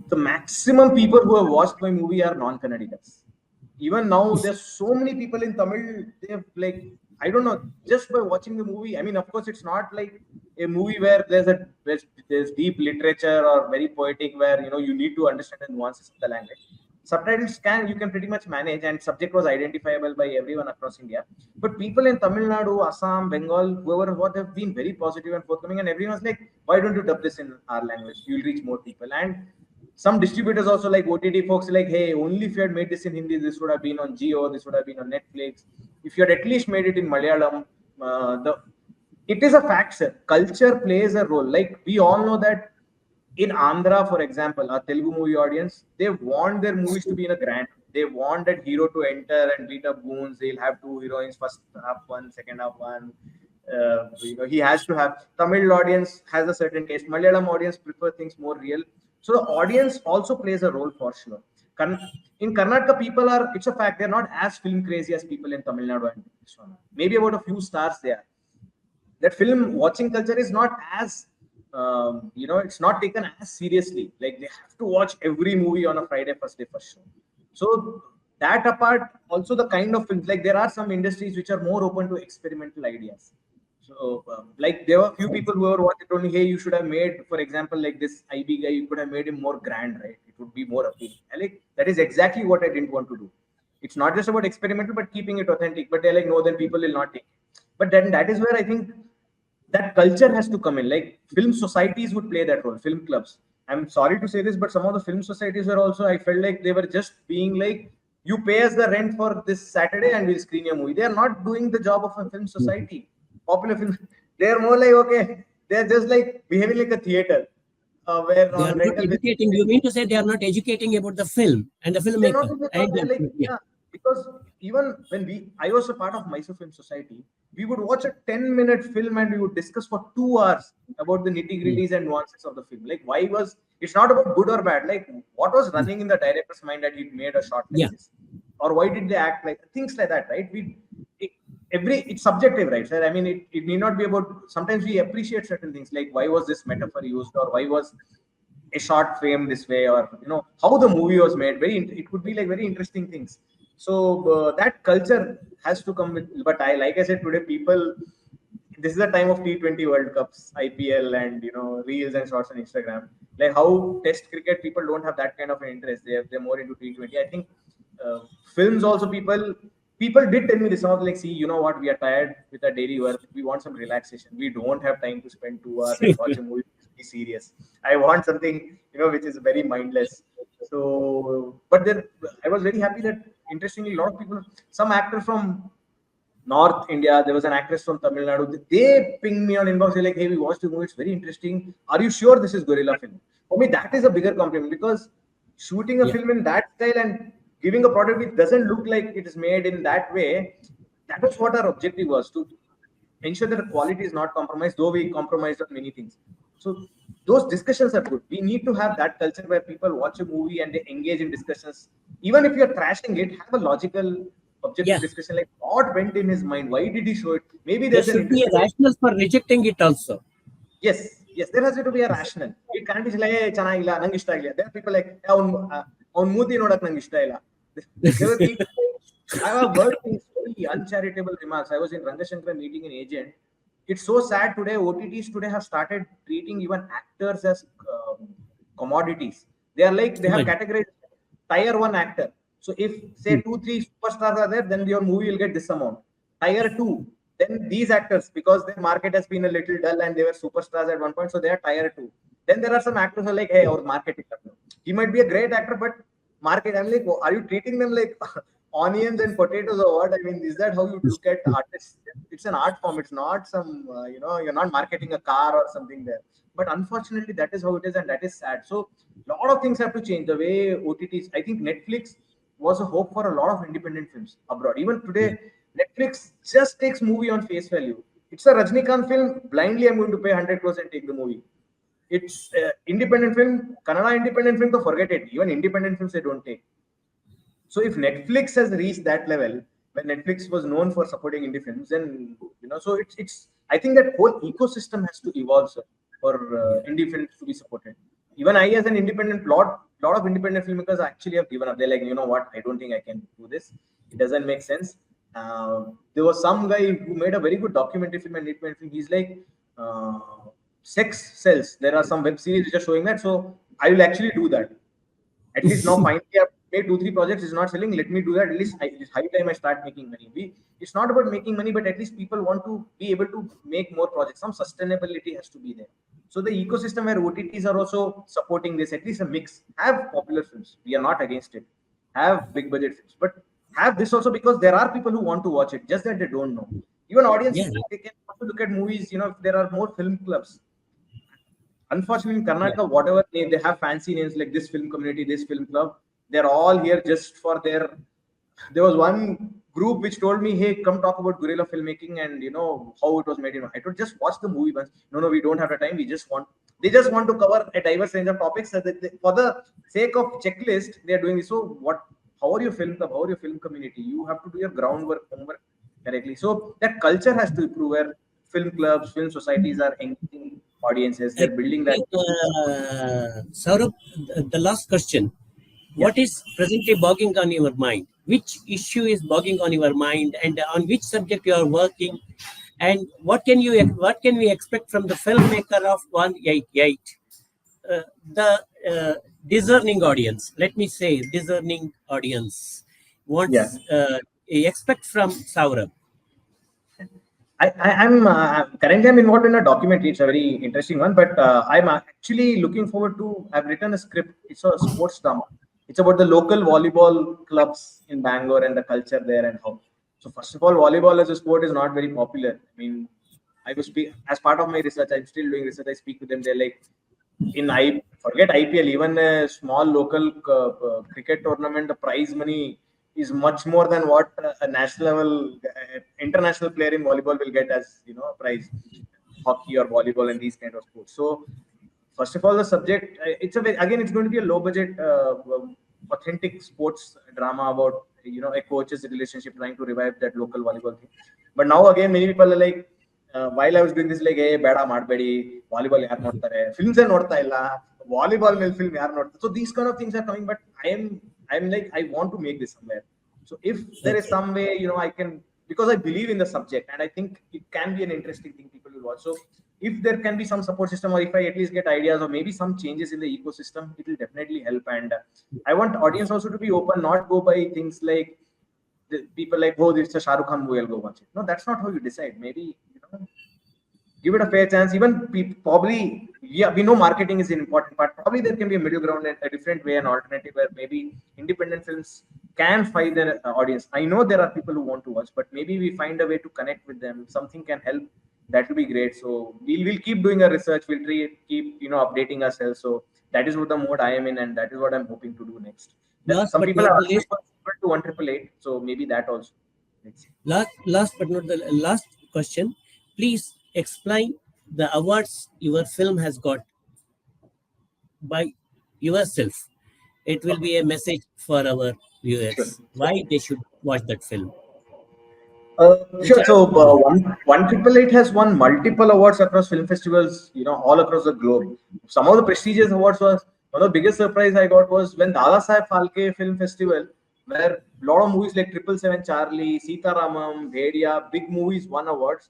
The maximum people who have watched my movie are non-Kannadigas. Even now, there's so many people in Tamil. They've like I don't know, just by watching the movie. I mean, of course, it's not like a movie where there's deep literature or very poetic where you need to understand the nuances of the language. Subtitles you can pretty much manage, and subject was identifiable by everyone across India. But people in Tamil Nadu, Assam, Bengal, whoever what have been very positive and forthcoming, and everyone's like, why don't you dub this in our language? You'll reach more people. And some distributors also like OTT folks like, hey, only if you had made this in Hindi, this would have been on Geo, this would have been on Netflix. If you had at least made it in Malayalam, the it is a fact, sir. Culture plays a role. Like we all know that in Andhra, for example, a Telugu movie audience, they want their movies to be in a grand. They want that hero to enter and beat up goons. They'll have two heroines, first half one, second half one. He has to have. Tamil audience has a certain taste. Malayalam audience prefer things more real. So the audience also plays a role for sure. In Karnataka, people are. It's a fact. They're not as film crazy as people in Tamil Nadu and Vishwanath. Maybe about a few stars there. That film watching culture is not as it's not taken as seriously. Like they have to watch every movie on a Friday first day first show. So that apart, also the kind of films, like there are some industries which are more open to experimental ideas. So like there were a few people who were what told me, hey, you should have made, for example, like this IB guy, you could have made him more grand, right? It would be more appealing. And like that is exactly what I didn't want to do. It's not just about experimental, but keeping it authentic. But they're like, no, then people will not take it. But then that is where I think that culture has to come in. Like film societies would play that role, film clubs. I'm sorry to say this, but some of the film societies were also, I felt like they were just being like, you pay us the rent for this Saturday and we'll screen your movie. They are not doing the job of a film society. Popular film, they're more like, okay, they're just like behaving like a theater where they are on not rental basis. educating. You mean to say they are not educating about the film and the They're not filmmaker? in the And they're like, yeah, yeah, because even when I was a part of Mysore Film Society, we would watch a 10-minute film and we would discuss for 2 hours about the nitty-gritties and nuances of the film. Like, it's not about good or bad, like what was running in the director's mind that he made a shot like yeah, this? Or why did they act like things like that, right? It, it's subjective, right, sir? I mean, it need not be about, sometimes we appreciate certain things like why was this metaphor used, or why was a short frame this way, or how the movie was made. It could be like very interesting things. So that culture has to come with. But like I said today, people, this is the time of T20 World Cups, IPL, and reels and shorts on Instagram. Like how Test cricket, people don't have that kind of an interest. They're more into T20. I think films also, people did tell me this out, like, see, you know what, we are tired with our daily work, we want some relaxation, we don't have time to spend 2 hours and watch a movie be serious. I want something, which is very mindless. So but then I was very happy that, interestingly, a lot of people, some actor from North India, there was an actress from Tamil Nadu. They pinged me on inbox. They're like, "Hey, we watched the movie. It's very interesting. Are you sure this is guerrilla film?" For me, that is a bigger compliment, because shooting a Yeah. film in that style and giving a product which doesn't look like it is made in that way, that was what our objective was, to ensure that the quality is not compromised, though we compromised on many things. So those discussions are good. We need to have that culture where people watch a movie and they engage in discussions. Even if you're trashing it, have a logical, objective Yeah. discussion, like what went in his mind, why did he show it? Maybe There there's an should be a interesting. rationale for rejecting it also. Yes, there has to be a rational. It can't be like, hey, ಚೆನ್ನಾಗಿಲ್ಲ, ನಂಗೆ ಇಷ್ಟ ಆಗಿಲ್ಲ. There are people like, ಅವ್ನ್ ಮೂತಿ ನೋಡಕ್ ನಂಗೆ ಇಷ್ಟ ಇಲ್ಲ. There were people, I have heard things, very uncharitable remarks. I was in Rangashankar meeting an agent. It's so sad today. OTTs today have started treating even actors as commodities. They are like, they have Come on. categorized tier one actor. So if, say, 2-3 superstars are there, then your movie will get this amount. Tier two, then these actors, because their market has been a little dull and they were superstars at one point, so they are tier two. Then there are some actors who are like, hey, our market is up. He might be a great actor, but market, I'm like, are you treating them like onions and potatoes or what? I mean, is that how you look at artists? It's an art form. It's not some, you're not marketing a car or something there. But unfortunately, that is how it is, and that is sad. So a lot of things have to change. The way OTTs, I think Netflix was a hope for a lot of independent films abroad. Even today, Yeah. Netflix just takes movie on face value. It's a Rajnikant film. Blindly, I'm going to pay 100 crores and take the movie. It's independent film, Kannada independent film, to forget it. Even independent films they don't take. So if Netflix has reached that level, when Netflix was known for supporting indie films, then so it's. I think that whole ecosystem has to evolve, sir, for indie films to be supported. Even I, as an independent, lot of independent filmmakers actually have given up. They're like, you know what, I don't think I can do this. It doesn't make sense. There was some guy who made a very good documentary film and independent film. He's like, uh, sex sells. There are some web series which are showing that. So I will actually do that. At least now, finally, I've made 2-3 projects. It's not selling. Let me do that. At least it's high time I start making money. It's not about making money, but at least people want to be able to make more projects. Some sustainability has to be there. So the ecosystem where OTTs are also supporting this, at least a mix. Have popular films. We are not against it. Have big budget films, but have this also, because there are people who want to watch it, just that they don't know. Even Yeah. audiences, they can also look at movies. If there are more film clubs. Unfortunately, in Yeah. Karnataka, whatever name they have, fancy names like this film community, this film club, they're all here just for their. There was one group which told me, "Hey, come talk about guerrilla filmmaking and how it was made." I told, just watch the movie once. No, we don't have the time. We just want. They just want to cover a diverse range of topics. So that for the sake of checklist, they are doing this. So what? How are your film club? How are your film community? You have to do your groundwork, homework correctly. So that culture has to improve, where film clubs, film societies are engaging audiences. They're building that. Actually, Saurabh, the last question. Yeah. What is presently bogging on your mind? Which issue is bogging on your mind, and on which subject you are working? And what can we expect from the filmmaker of 188? The discerning audience, let me say, discerning audience Yeah. wants expect from Saurabh. I'm currently I'm involved in a documentary. It's a very interesting one, but I'm actually looking forward to. I've written a script. It's a sports drama. It's about the local volleyball clubs in Bangalore and the culture there and how. So first of all, volleyball as a sport is not very popular. I mean, I was as part of my research. I'm still doing research. I speak to them. They're like, I forget IPL, even a small local cricket tournament, the prize money is much more than what a national level, international player in volleyball will get as a prize, hockey or volleyball and these kind of sports. So, first of all, the subject, again, it's going to be a low budget, authentic sports drama about a coach's relationship trying to revive that local volleyball thing. But now again, many people are like, while I was doing this, like, hey, ಬೇಡ ಮಾಡಬೇಡಿ, volleyball ಯಾರು ನೋಡ್ತಾರೆ, films ನೋಡ್ತಾ ಇಲ್ಲ, volleyball ಮೇಲೆ film ಯಾರು ನೋಡ್ತಾರೆ. So these kind of things are coming, but I'm like, I want to make this somewhere. So if there is Okay. some way, I can, because I believe in the subject and I think it can be an interesting thing people will watch. So if there can be some support system, or if I at least get ideas or maybe some changes in the ecosystem, it will definitely help. And I want audience also to be open, not go by things like the people like, oh, this is a Shah Rukh Khan movie, I'll go watch it. No, that's not how you decide. Maybe, give it a fair chance. Even probably, yeah, we know marketing is an important part. Probably there can be a middle ground and a different way, an alternative where maybe independent films can find their audience. I know there are people who want to watch, but maybe we find a way to connect with them. Something can help. That will be great. So we'll keep doing our research. We'll keep updating ourselves. So that is what the mode I am in, and that is what I'm hoping to do next. Last Some but people not are the asking least, for to 1888, so maybe that also. Let's see. last but not the last question. Please explain the awards your film has got by yourself. It will Okay. be a message for our Sure. viewers why they should watch that film. Which Sure. are So the one triple eight has won multiple awards across film festivals, all across the globe. Some of the prestigious awards was one of the biggest surprise I got was when Dada Saheb Phalke Film Festival, where a lot of movies like Triple Seven Charlie, Sita Ramam, Bhedia, big movies won awards.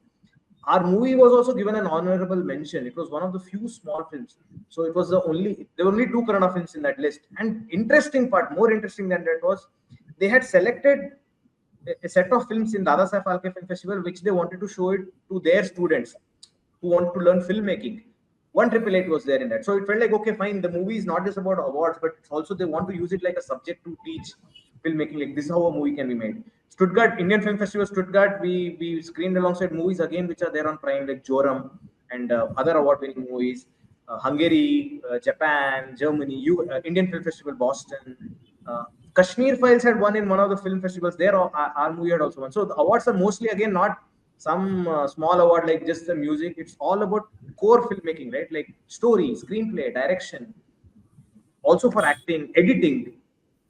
Our movie was also given an honorable mention. It was one of the few small films. So it was there were only two Kannada films in that list. And interesting part, more interesting than that was they had selected a set of films in Dada Saheb Phalke Film Festival, which they wanted to show it to their students who want to learn filmmaking. One triple eight was there in that, so it felt like okay, fine. The movie is not just about awards, but it's also they want to use it like a subject to teach filmmaking. Like this is how a movie can be made. Stuttgart Indian Film Festival, Stuttgart. We screened alongside movies again, which are there on Prime, like Joram and other award-winning movies. Hungary, Japan, Germany, Indian Film Festival, Boston. Uh, Kashmir Files had won in one of the film festivals. There, our movie had also won. So the awards are mostly again not some small award like just the music. It's all about core filmmaking, right? Like story, screenplay, direction, also for acting, editing,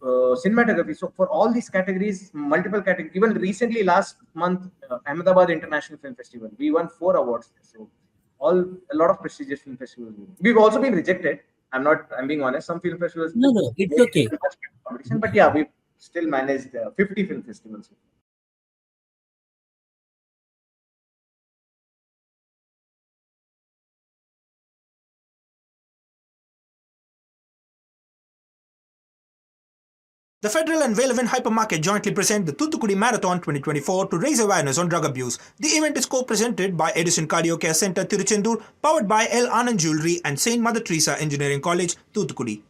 cinematography. So for all these categories, multiple categories. Even recently, last month, Ahmedabad International Film Festival, we won 4 awards. So a lot of prestigious film festivals. We've also been rejected. I'm being honest. Some film festivals no, it's make it okay. too much competition, but yeah, we've still managed 50 film festivals. The Federal and Valevan Hypermarket jointly present the Thuthukudi Marathon 2024 to raise awareness on drug abuse. The event is co-presented by Edison Cardio Care Center, Tiruchendur, powered by L. Anand Jewelry and Saint Mother Teresa Engineering College, Thuthukudi.